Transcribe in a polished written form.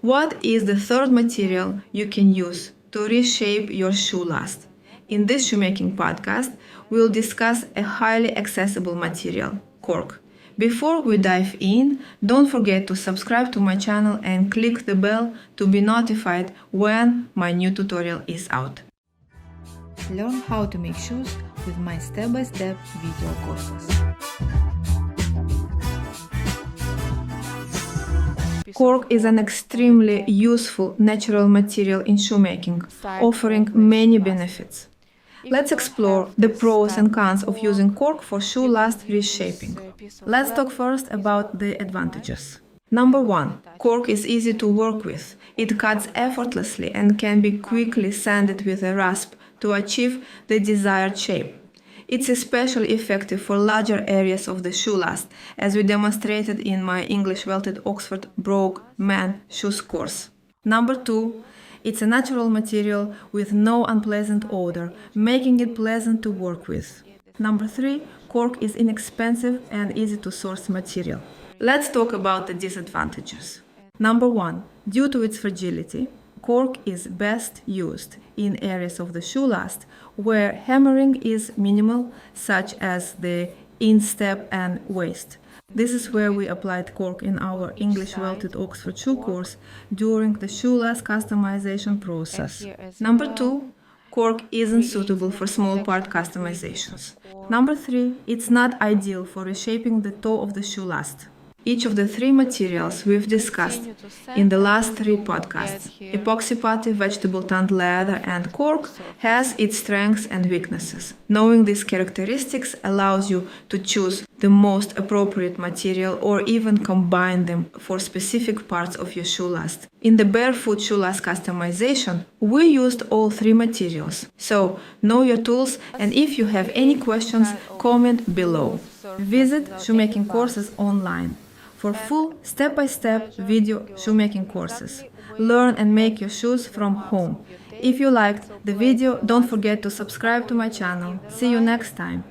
What is the third material you can use to reshape your shoe last? In this shoemaking podcast, we'll discuss a highly accessible material, cork. Before we dive in, don't forget to subscribe to my channel and click the bell to be notified when my new tutorial is out. Learn how to make shoes with my step-by-step video courses. Cork is an extremely useful natural material in shoemaking, offering many benefits. Let's explore the pros and cons of using cork for shoe last reshaping. Let's talk first about the advantages. Number 1. Cork is easy to work with. It cuts effortlessly and can be quickly sanded with a rasp to achieve the desired shape. It's especially effective for larger areas of the shoe last, as we demonstrated in my English Welted Oxford Brogue Man Shoes course. Number 2. It's a natural material with no unpleasant odor, making it pleasant to work with. Number 3. Cork is inexpensive and easy to source material. Let's talk about the disadvantages. Number 1. Due to its fragility, cork is best used in areas of the shoe last where hammering is minimal, such as the instep and waist. This is where we applied cork in our English Welted Oxford shoe course during the shoe last customization process. Number 2. Cork isn't suitable for small part customizations. Number 3. It's not ideal for reshaping the toe of the shoe last. Each of the 3 materials we've discussed in the last 3 podcasts, epoxy putty, vegetable tanned leather, and cork, has its strengths and weaknesses. Knowing these characteristics allows you to choose the most appropriate material or even combine them for specific parts of your shoe last. In the barefoot shoe last customization, we used all 3 materials. So, know your tools, and if you have any questions, comment below. Visit Shoemaking Courses online for full step-by-step video shoemaking courses. Learn and make your shoes from home. If you liked the video, don't forget to subscribe to my channel. See you next time.